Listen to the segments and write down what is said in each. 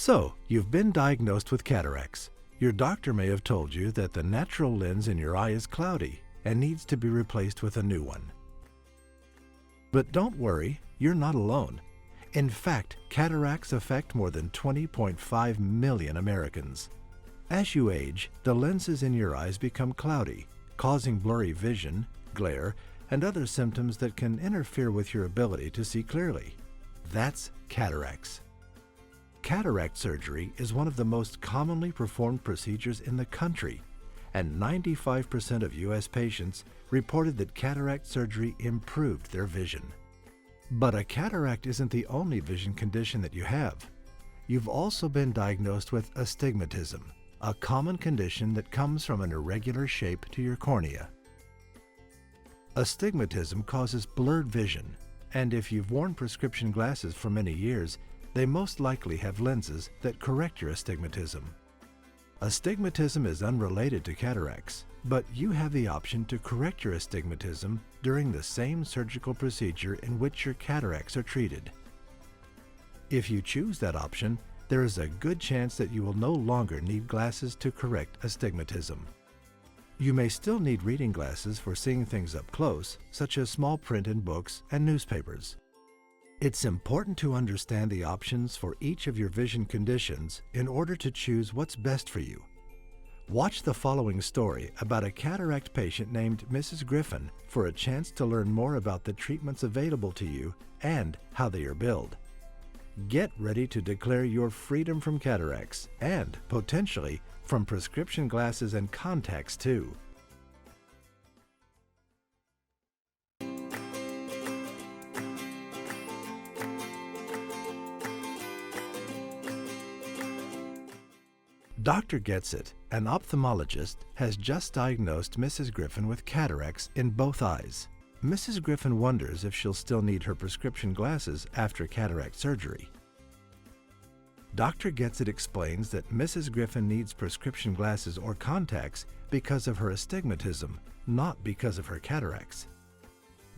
So, you've been diagnosed with cataracts. Your doctor may have told you that the natural lens in your eye is cloudy and needs to be replaced with a new one. But don't worry, you're not alone. In fact, cataracts affect more than 20.5 million Americans. As you age, the lenses in your eyes become cloudy, causing blurry vision, glare, and other symptoms that can interfere with your ability to see clearly. That's cataracts. Cataract surgery is one of the most commonly performed procedures in the country, and 95% of U.S. patients reported that cataract surgery improved their vision. But a cataract isn't the only vision condition that you have. You've also been diagnosed with astigmatism, a common condition that comes from an irregular shape to your cornea. Astigmatism causes blurred vision, and if you've worn prescription glasses for many years, they most likely have lenses that correct your astigmatism. Astigmatism is unrelated to cataracts, but you have the option to correct your astigmatism during the same surgical procedure in which your cataracts are treated. If you choose that option, there is a good chance that you will no longer need glasses to correct astigmatism. You may still need reading glasses for seeing things up close, such as small print in books and newspapers. It's important to understand the options for each of your vision conditions in order to choose what's best for you. Watch the following story about a cataract patient named Mrs. Griffin for a chance to learn more about the treatments available to you and how they are billed. Get ready to declare your freedom from cataracts and, potentially, from prescription glasses and contacts too. Dr. Getsit, an ophthalmologist, has just diagnosed Mrs. Griffin with cataracts in both eyes. Mrs. Griffin wonders if she'll still need her prescription glasses after cataract surgery. Dr. Getsit explains that Mrs. Griffin needs prescription glasses or contacts because of her astigmatism, not because of her cataracts.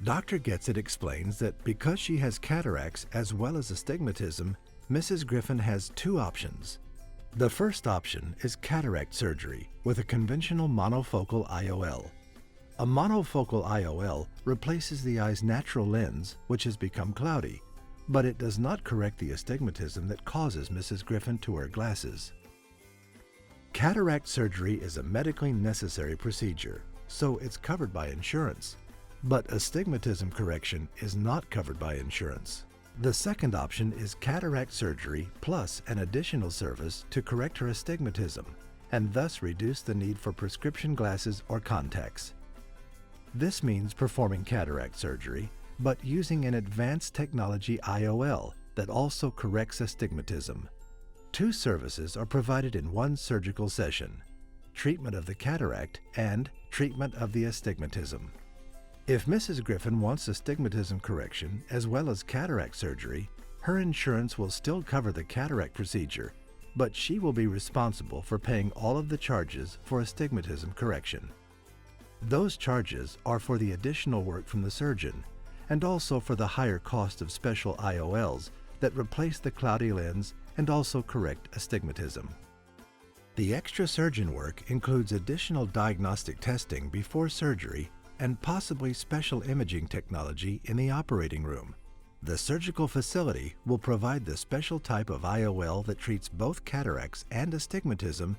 Dr. Getsit explains that because she has cataracts as well as astigmatism, Mrs. Griffin has two options. The first option is cataract surgery with a conventional monofocal IOL. A monofocal IOL replaces the eye's natural lens, which has become cloudy, but it does not correct the astigmatism that causes Mrs. Griffin to wear glasses. Cataract surgery is a medically necessary procedure, so it's covered by insurance. But astigmatism correction is not covered by insurance. The second option is cataract surgery plus an additional service to correct her astigmatism and thus reduce the need for prescription glasses or contacts. This means performing cataract surgery, but using an advanced technology IOL that also corrects astigmatism. Two services are provided in one surgical session: treatment of the cataract and treatment of the astigmatism. If Mrs. Griffin wants astigmatism correction as well as cataract surgery, her insurance will still cover the cataract procedure, but she will be responsible for paying all of the charges for astigmatism correction. Those charges are for the additional work from the surgeon and also for the higher cost of special IOLs that replace the cloudy lens and also correct astigmatism. The extra surgeon work includes additional diagnostic testing before surgery and possibly special imaging technology in the operating room. The surgical facility will provide the special type of IOL that treats both cataracts and astigmatism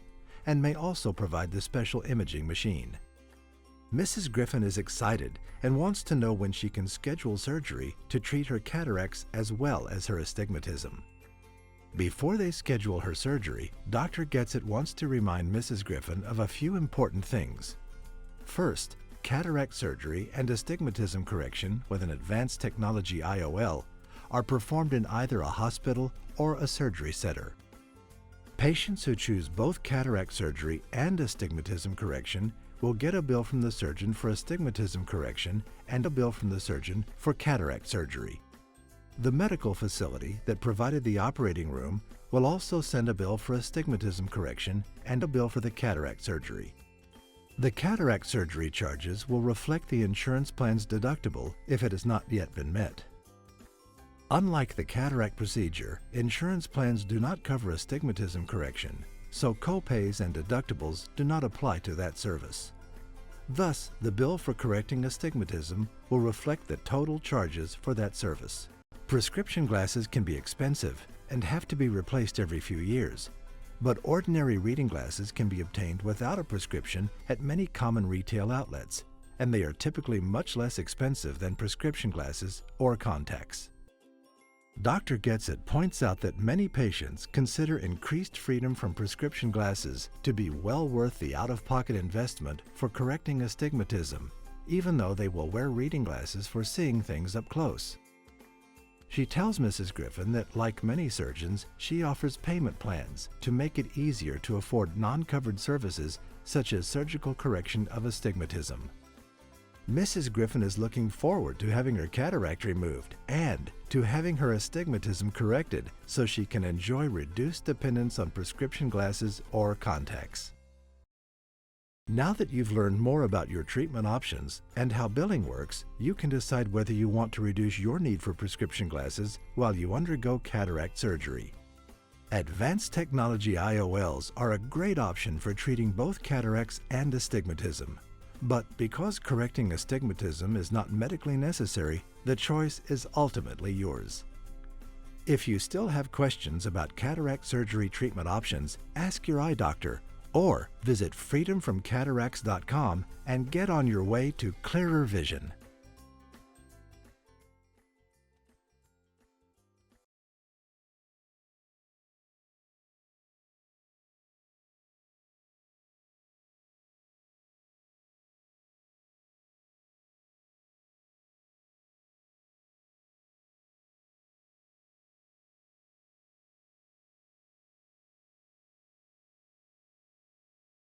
and may also provide the special imaging machine. Mrs. Griffin is excited and wants to know when she can schedule surgery to treat her cataracts as well as her astigmatism. Before they schedule her surgery, Dr. Getsit wants to remind Mrs. Griffin of a few important things. First, cataract surgery and astigmatism correction with an advanced technology IOL are performed in either a hospital or a surgery center. Patients who choose both cataract surgery and astigmatism correction will get a bill from the surgeon for astigmatism correction and a bill from the surgeon for cataract surgery. The medical facility that provided the operating room will also send a bill for astigmatism correction and a bill for the cataract surgery. The cataract surgery charges will reflect the insurance plan's deductible if it has not yet been met. Unlike the cataract procedure, insurance plans do not cover astigmatism correction, so copays and deductibles do not apply to that service. Thus, the bill for correcting astigmatism will reflect the total charges for that service. Prescription glasses can be expensive and have to be replaced every few years, but ordinary reading glasses can be obtained without a prescription at many common retail outlets, and they are typically much less expensive than prescription glasses or contacts. Dr. Getzit points out that many patients consider increased freedom from prescription glasses to be well worth the out-of-pocket investment for correcting astigmatism, even though they will wear reading glasses for seeing things up close. She tells Mrs. Griffin that, like many surgeons, she offers payment plans to make it easier to afford non-covered services such as surgical correction of astigmatism. Mrs. Griffin is looking forward to having her cataract removed and to having her astigmatism corrected so she can enjoy reduced dependence on prescription glasses or contacts. Now that you've learned more about your treatment options and how billing works, you can decide whether you want to reduce your need for prescription glasses while you undergo cataract surgery. Advanced technology IOLs are a great option for treating both cataracts and astigmatism. But because correcting astigmatism is not medically necessary, the choice is ultimately yours. If you still have questions about cataract surgery treatment options, ask your eye doctor or visit freedomfromcataracts.com and get on your way to clearer vision.